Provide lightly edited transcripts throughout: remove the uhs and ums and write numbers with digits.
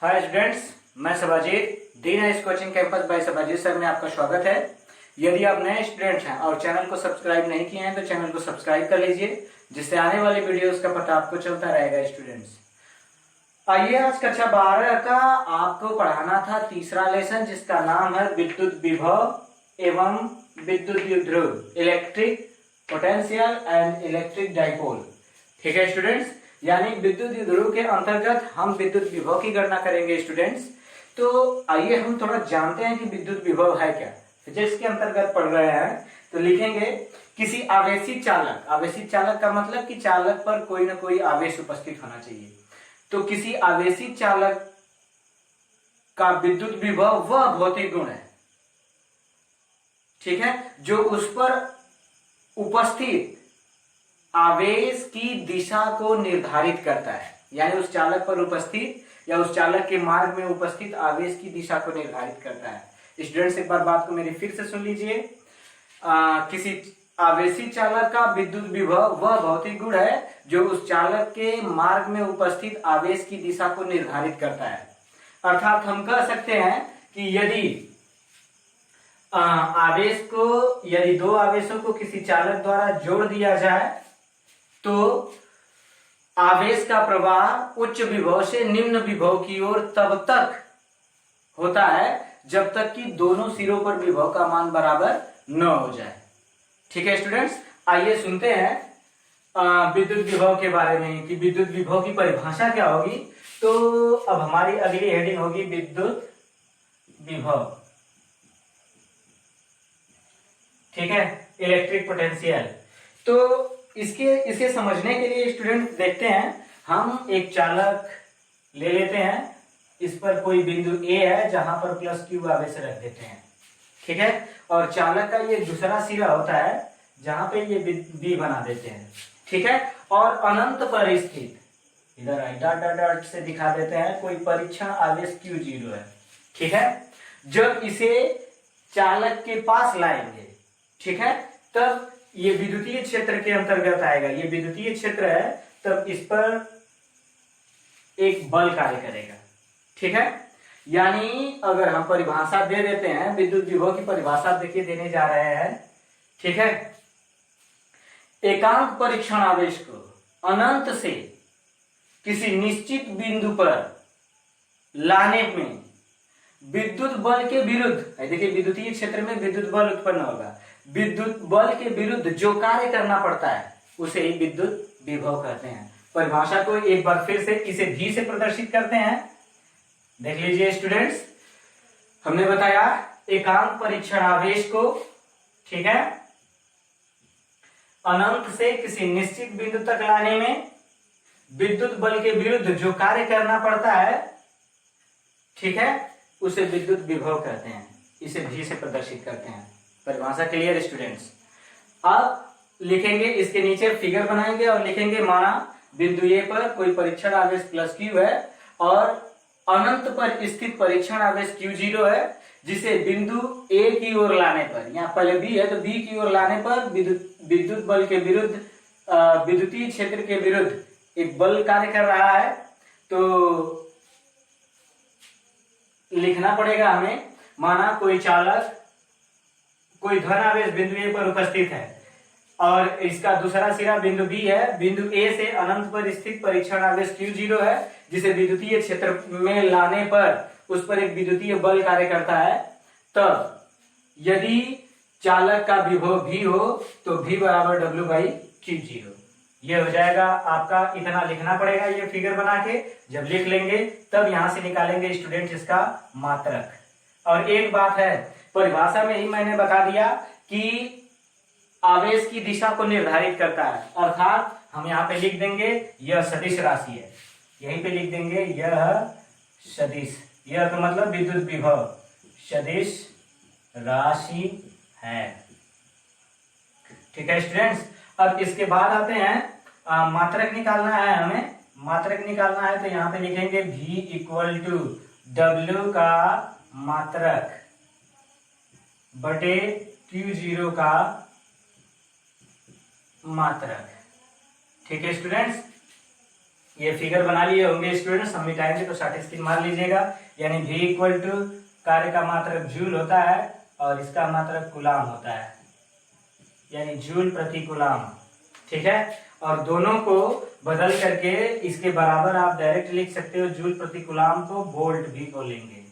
Hi students, मैं सबाजीत दीन इस coaching campus bye सबाजीत sir में आपका स्वागत है। यदि आप नए स्टूडेंट्स हैं और चैनल को सब्सक्राइब नहीं किए हैं तो चैनल को सब्सक्राइब कर लीजिए, जिससे आने वाली वीडियोस का पता आपको चलता रहेगा। स्टूडेंट्स आइए, आज कक्षा 12 का आपको पढ़ाना था तीसरा लेसन, जिसका नाम है विद्युत विभव एवं विद्युत द्विध्रुव, electric potential and electric dipole. ठीक है स्टूडेंट्स, यानी विद्युत द्विध्रुव के अंतर्गत हम विद्युत विभव की गणना करेंगे स्टूडेंट्स। तो आइए हम थोड़ा जानते हैं कि विद्युत विभव है क्या। फिजिक्स के अंतर्गत पढ़ रहे हैं तो लिखेंगे किसी आवेशित चालक। आवेशित चालक का मतलब कि चालक पर कोई ना कोई आवेश उपस्थित होना चाहिए। तो किसी आवेशित चालक का विद्युत विभव वह भौतिक गुण है, ठीक है, जो उस पर उपस्थित आवेश की दिशा को निर्धारित करता है। यानी उस चालक पर उपस्थित या उस चालक के मार्ग में उपस्थित आवेश की दिशा को निर्धारित करता है। स्टूडेंट्स एक बार बात को मेरी फिर से सुन लीजिए। किसी आवेशित चालक का विद्युत विभव वह भौतिक गुण है जो उस चालक के मार्ग में उपस्थित आवेश की दिशा को निर्धारित करता है। अर्थात हम कह सकते हैं कि यदि यदि दो आवेशों को किसी चालक द्वारा जोड़ दिया जाए तो आवेश का प्रवाह उच्च विभव से निम्न विभव की ओर तब तक होता है जब तक कि दोनों सिरों पर विभव का मान बराबर न हो जाए। ठीक है स्टूडेंट्स, आइए सुनते हैं विद्युत विभव के बारे में कि विद्युत विभव की परिभाषा क्या होगी। तो अब हमारी अगली हेडिंग होगी विद्युत विभव। ठीक है, इलेक्ट्रिक पोटेंशियल। तो इसे समझने के लिए स्टूडेंट देखते हैं, हम एक चालक ले लेते हैं। इस पर कोई बिंदु ए है जहां पर प्लस क्यू आवेश रख देते हैं। ठीक है, और चालक का ये दूसरा सिरा होता है जहां पे ये बी बना देते हैं। ठीक है, और अनंत पर स्थित इधर डॉट डॉट डॉट से दिखा देते हैं कोई परीक्षण आवेश Q0 है। ठीक है, जब इसे चालक के पास लाएंगे, ठीक है, तब ये विद्युतीय क्षेत्र के अंतर्गत आएगा। ये विद्युतीय क्षेत्र है, तब इस पर एक बल कार्य करेगा। ठीक है, यानी अगर हम परिभाषा दे देते हैं, विद्युत विभव की परिभाषा देखिए देने जा रहे हैं। ठीक है, एकांक परीक्षण आवेश को अनंत से किसी निश्चित बिंदु पर लाने में विद्युत बल के विरुद्ध, देखिए विद्युतीय क्षेत्र में विद्युत बल उत्पन्न होगा, विद्युत बल के विरुद्ध जो कार्य करना पड़ता है उसे ही विद्युत विभव कहते हैं। परिभाषा को एक बार फिर से इसे भी से प्रदर्शित करते हैं, देख लीजिए स्टूडेंट्स। हमने बताया एकांक परीक्षण आवेश को, ठीक है, अनंत से किसी निश्चित बिंदु तक लाने में विद्युत बल के विरुद्ध जो कार्य करना पड़ता है, ठीक है, उसे विद्युत विभव कहते हैं। इसे भी से प्रदर्शित करते हैं। परिभाषा क्लियर स्टूडेंट्स। अब लिखेंगे, इसके नीचे फिगर बनाएंगे और लिखेंगे माना बिंदु ए पर कोई परीक्षण आवेश प्लस क्यू है और अनंत पर स्थित परीक्षण आवेश Q0 है, जिसे बिंदु ए की ओर लाने पर, यहाँ पहले बी है तो बी की ओर लाने पर विद्युत बल के विरुद्ध, विद्युतीय क्षेत्र के विरुद्ध एक बल कार्य कर रहा है। तो लिखना पड़ेगा हमें, माना कोई चालक कोई धन आवेश बिंदु ए पर उपस्थित है और इसका दूसरा सिरा बिंदु बी है। बिंदु ए से अनंत पर स्थित परीक्षण आवेश Q0 है, जिसे विद्युतीय क्षेत्र में लाने पर उस पर एक विद्युतीय बल कार्य करता है। तब यदि चालक का विभव भी हो तो V बराबर W/Q0। यह हो जाएगा आपका, इतना लिखना पड़ेगा ये फिगर बना के। जब लिख लेंगे तब यहां से निकालेंगे स्टूडेंट इसका मात्रक। और एक बात है, परिभाषा में ही मैंने बता दिया कि आवेश की दिशा को निर्धारित करता है, अर्थात हम यहाँ पे लिख देंगे यह सदिश राशि है, यहीं पे लिख देंगे यह सदिश, यह तो मतलब विद्युत विभव सदिश राशि है। ठीक है स्टूडेंट्स, अब इसके बाद आते हैं मात्रक निकालना है हमें। मात्रक निकालना है तो यहाँ पे लिखेंगे V = W का मात्रक बटे Q0 का मात्रक। ठीक है स्टूडेंट्स, ये फिगर बना लिए होंगे स्टूडेंट्स, हम मिटाएंगे तो स्टैटिस्टिक मार लीजिएगा। यानी V इक्वल टू कार्य का मात्रक जूल होता है और इसका मात्रक कूलाम होता है, यानी जूल प्रति कूलाम। ठीक है, और दोनों को बदल करके इसके बराबर आप डायरेक्ट लिख सकते हो, जूल प्रति कूलाम को वोल्ट भी बोलेंगे।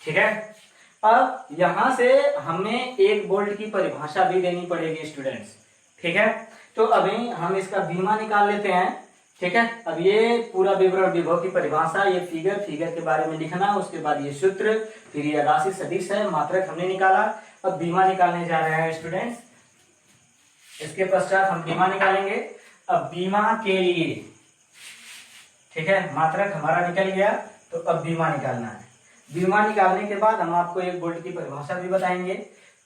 ठीक है, अब यहां से हमें 1 वोल्ट की परिभाषा भी देनी पड़ेगी स्टूडेंट्स। ठीक है, तो अभी हम इसका बीमा निकाल लेते हैं। ठीक है, अब ये पूरा विवरण, विभव की परिभाषा, ये फिगर के बारे में लिखना, उसके बाद ये सूत्र, फिर ये राशि सदिश है, मात्रक हमने निकाला। अब बीमा निकालने जा रहे हैं स्टूडेंट्स। इसके पश्चात हम बीमा निकालेंगे। अब बीमा के लिए, ठीक है, मात्रक हमारा निकल गया, तो अब बीमा निकालना है। बीमा निकालने के बाद हम आपको 1 वोल्ट की परिभाषा भी बताएंगे।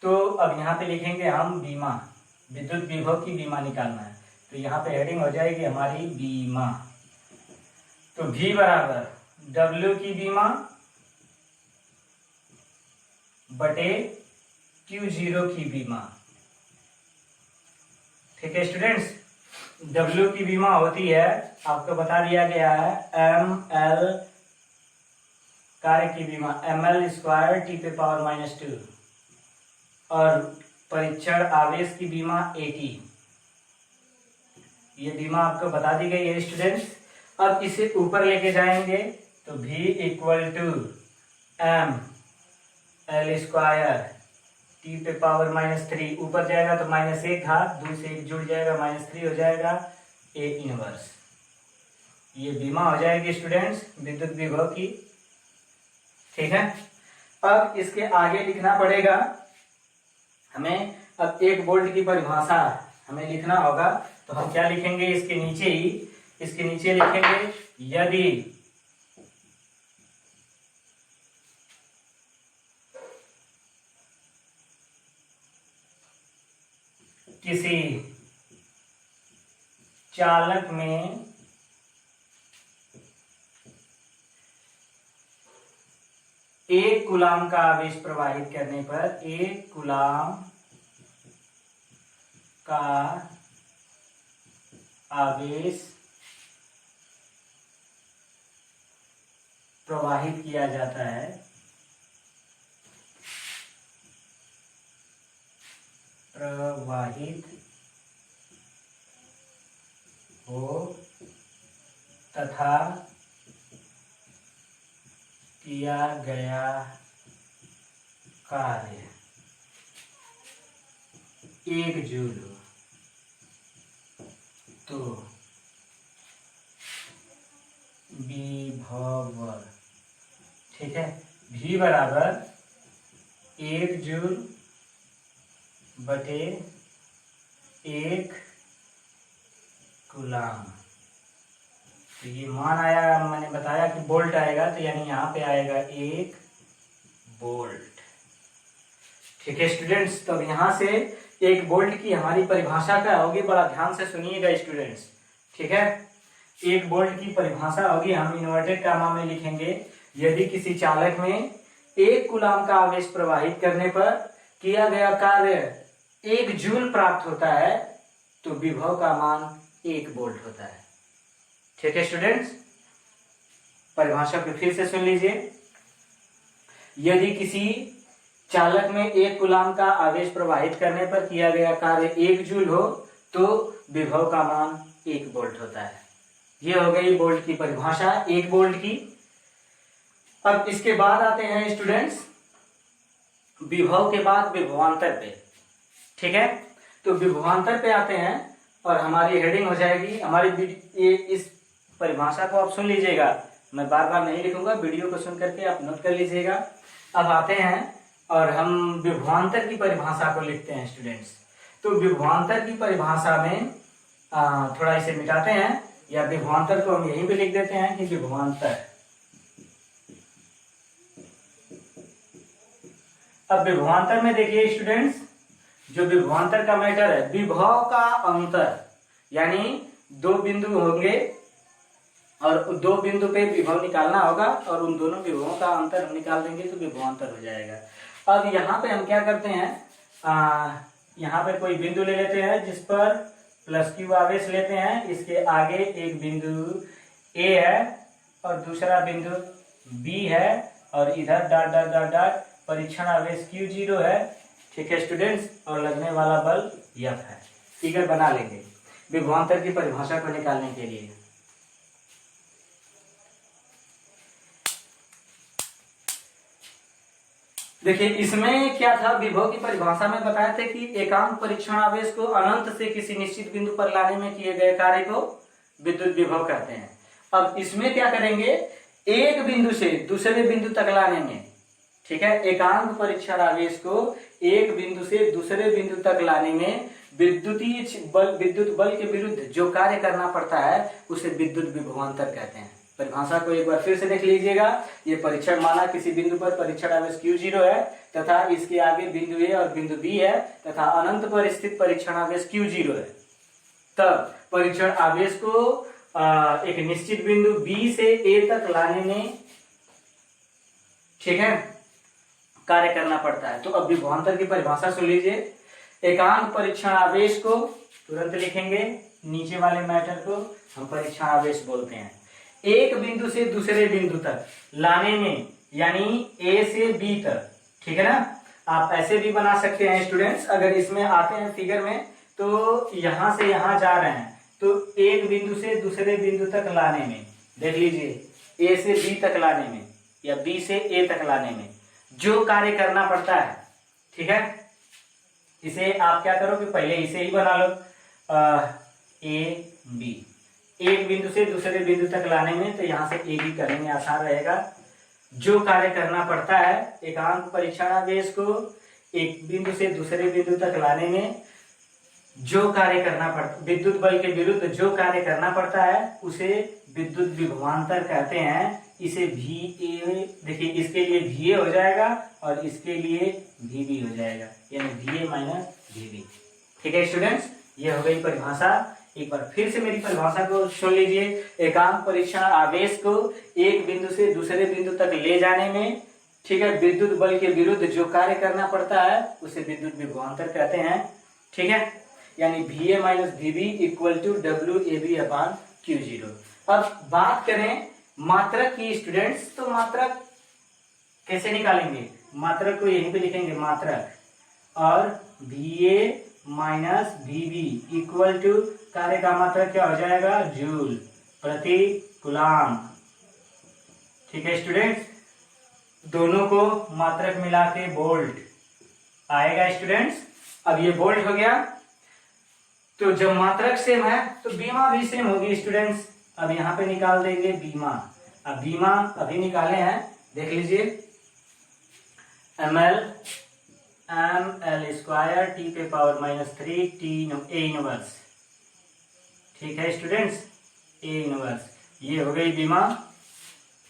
तो अब यहाँ पे लिखेंगे हम बीमा, विद्युत विभव की बीमा निकालना है, तो यहाँ पे हेडिंग हो जाएगी हमारी बीमा। तो V बराबर W की बीमा बटे Q0 की बीमा। ठीक है स्टूडेंट्स, W की बीमा होती है, आपको बता दिया गया है, ML कार्य की बीमा ml स्क्वायर T⁻², और परीक्षण आवेश की बीमा AT। ये बीमा आपको बता दी गई है स्टूडेंट्स। अब इसे ऊपर लेके जाएंगे तो V equal to ML square T⁻³ ऊपर जाएगा तो -1 घात, 2 से 1 जुड़ जाएगा, -3 हो जाएगा, A इनवर्स। ये बीमा हो जाएगी स्टूडेंट्स विद्युत विभव की। ठीक है, अब इसके आगे लिखना पड़ेगा हमें। अब 1 वोल्ट की परिभाषा हमें लिखना होगा, तो हम क्या लिखेंगे, इसके नीचे ही, इसके नीचे लिखेंगे, यदि किसी चालक में 1 कूलाम का आवेश प्रवाहित करने पर 1 कूलाम का आवेश प्रवाहित किया जाता है, प्रवाहित हो तथा किया गया कार्य 1 जूल हो, तो विभव, ठीक है, V बराबर 1 जूल बटे 1 कूलाम। तो ये मान आया, मैंने बताया कि वोल्ट आएगा, तो यानी यहाँ पे आएगा 1 वोल्ट। ठीक है स्टूडेंट्स, तो यहाँ से 1 वोल्ट की हमारी परिभाषा क्या होगी, बड़ा ध्यान से सुनिएगा स्टूडेंट्स। ठीक है, 1 वोल्ट की परिभाषा होगी, हम इन्वर्टेड कामा में लिखेंगे, यदि किसी चालक में 1 कूलाम का आवेश प्रवाहित करने पर किया गया कार्य 1 जूल प्राप्त होता है, तो विभव का मान 1 वोल्ट होता है। ठीक है स्टूडेंट्स, परिभाषा को फिर से सुन लीजिए। यदि किसी चालक में 1 कूलाम का आवेश प्रवाहित करने पर किया गया कार्य 1 जूल हो, तो विभव का मान 1 वोल्ट होता है। ये हो गई वोल्ट की परिभाषा 1 वोल्ट की। अब इसके बाद आते हैं स्टूडेंट्स विभव के बाद विभवांतर पे। ठीक है, तो विभवांतर पे आते हैं और हमारी हेडिंग हो जाएगी हमारी, ये इस परिभाषा को आप सुन लीजिएगा, मैं बार बार नहीं लिखूंगा, वीडियो को सुन करके आप नोट कर लीजिएगा। अब आते हैं और हम विभवांतर की परिभाषा को लिखते हैं स्टूडेंट्स। तो विभवांतर की परिभाषा में थोड़ा इसे मिटाते हैं, या विभवांतर को हम यहीं पे लिख देते हैं कि विभवांतर। अब विभवांतर में देखिए स्टूडेंट्स, जो विभवांतर का मैटर है, विभव का अंतर, यानी 2 बिंदु होंगे और 2 बिंदु पे विभव निकालना होगा, और उन दोनों विभवों का अंतर हम निकाल देंगे तो विभवांतर हो जाएगा। अब यहाँ पे हम क्या करते हैं, यहाँ पे कोई बिंदु ले लेते हैं जिस पर प्लस क्यू आवेश लेते हैं, इसके आगे एक बिंदु ए है और दूसरा बिंदु बी है और इधर डॉट डॉट डॉट डॉट परीक्षण आवेश Q0 है। ठीक है स्टूडेंट्स, और लगने वाला बल F है। फिगर बना लेंगे विभवांतर की परिभाषा को निकालने के लिए। देखिए इसमें क्या था, विभव की परिभाषा में बताए थे कि एकांक परीक्षण आवेश को अनंत से किसी निश्चित बिंदु पर लाने में किए गए कार्य को विद्युत विभव कहते हैं। अब इसमें क्या करेंगे, एक बिंदु से दूसरे बिंदु तक लाने में, ठीक है, एकांक परीक्षण आवेश को एक बिंदु से दूसरे बिंदु तक लाने में विद्युत बल के विरुद्ध जो कार्य करना पड़ता है उसे विद्युत विभवांतर कहते हैं। परिभाषा को एक बार फिर से देख लीजिएगा। ये परीक्षण माना किसी बिंदु पर परीक्षण आवेश Q0 है तथा इसके आगे बिंदु ए और बिंदु बी है तथा अनंत पर स्थित परीक्षण आवेश Q0 है। तब परीक्षण आवेश को एक निश्चित बिंदु बी से ए तक लाने में, ठीक है, कार्य करना पड़ता है। तो अब विभवांतर की परिभाषा सुन लीजिए। एकांक परीक्षण आवेश को तुरंत लिखेंगे, नीचे वाले मैटर को हम परीक्षण आवेश बोलते हैं। एक बिंदु से दूसरे बिंदु तक लाने में, यानी ए से बी तक, ठीक है ना। आप ऐसे भी बना सकते हैं स्टूडेंट्स, अगर इसमें आते हैं फिगर में तो यहां से यहां जा रहे हैं तो एक बिंदु से दूसरे बिंदु तक लाने में, देख लीजिए ए से बी तक लाने में या बी से ए तक लाने में जो कार्य करना पड़ता है, ठीक है, इसे आप क्या करो कि पहले इसे ही बना लो, ए बी, एक बिंदु से दूसरे बिंदु तक लाने में, तो यहां से ए बी करेंगे, आसान रहेगा। जो कार्य करना पड़ता है एकांक परीक्षण आवेश को एक बिंदु से दूसरे बिंदु तक लाने में जो कार्य करना पड़ता, विद्युत बल के विरुद्ध जो कार्य करना पड़ता है उसे विद्युत विभवांतर कहते हैं। इसे VA, देखिए इसके लिए VA हो जाएगा और इसके लिए VB हो जाएगा, यानी VA माइनस VB। ठीक है स्टूडेंट्स, ये हो गई परिभाषा। एक बार फिर से मेरी परिभाषा को सुन लीजिए। एकांक परीक्षण आवेश को एक बिंदु से दूसरे बिंदु तक ले जाने में, ठीक है, विद्युत बल के विरुद्ध जो कार्य करना पड़ता है उसे विद्युत विभवांतर कहते हैं। ठीक है, यानी VA minus VB equal to WAB upon Q0। अब बात करें मात्रक की स्टूडेंट्स, तो मात्रक कैसे निकालेंगे? मात्रक को यहीं पे लिखेंगे मात्रक, और VA minus VB equal to कार्य का मात्रक क्या हो जाएगा? जूल प्रति कूलाम। ठीक है स्टूडेंट्स, दोनों को मात्रक मिला के वोल्ट आएगा स्टूडेंट्स। अब ये वोल्ट हो गया, तो जब मात्रक सेम है तो बीमा भी सेम होगी स्टूडेंट्स। अब यहाँ पे निकाल देंगे बीमा। अब बीमा अभी निकाले हैं, देख लीजिए, ml ml स्क्वायर t पे power minus 3 t A inverse. ठीक है स्टूडेंट्स, ए इनवर्स, ये हो गई बीमा।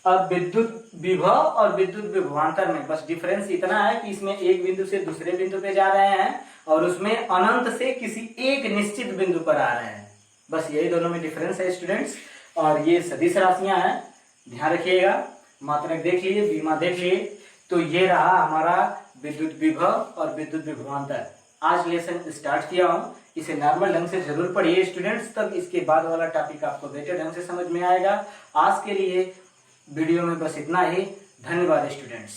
अब विद्युत विभव और विद्युत विभवांतर में बस डिफरेंस इतना है कि इसमें एक बिंदु से दूसरे बिंदु पे जा रहे हैं और उसमें अनंत से किसी एक निश्चित बिंदु पर आ रहे हैं। बस यही दोनों में डिफरेंस है स्टूडेंट्स। और ये सदिश राशियां हैं, ध्यान रखिएगा। मात्रक देख लीजिए, बीमा देख लीजिए। तो ये रहा हमारा विद्युत विभव और विद्युत विभवांतर। आज लेसन स्टार्ट किया हूँ, इसे नॉर्मल ढंग से जरूर पढ़िए स्टूडेंट्स, तब इसके बाद वाला टॉपिक आपको बेटर ढंग से समझ में आएगा। आज के लिए वीडियो में बस इतना ही। धन्यवाद स्टूडेंट्स।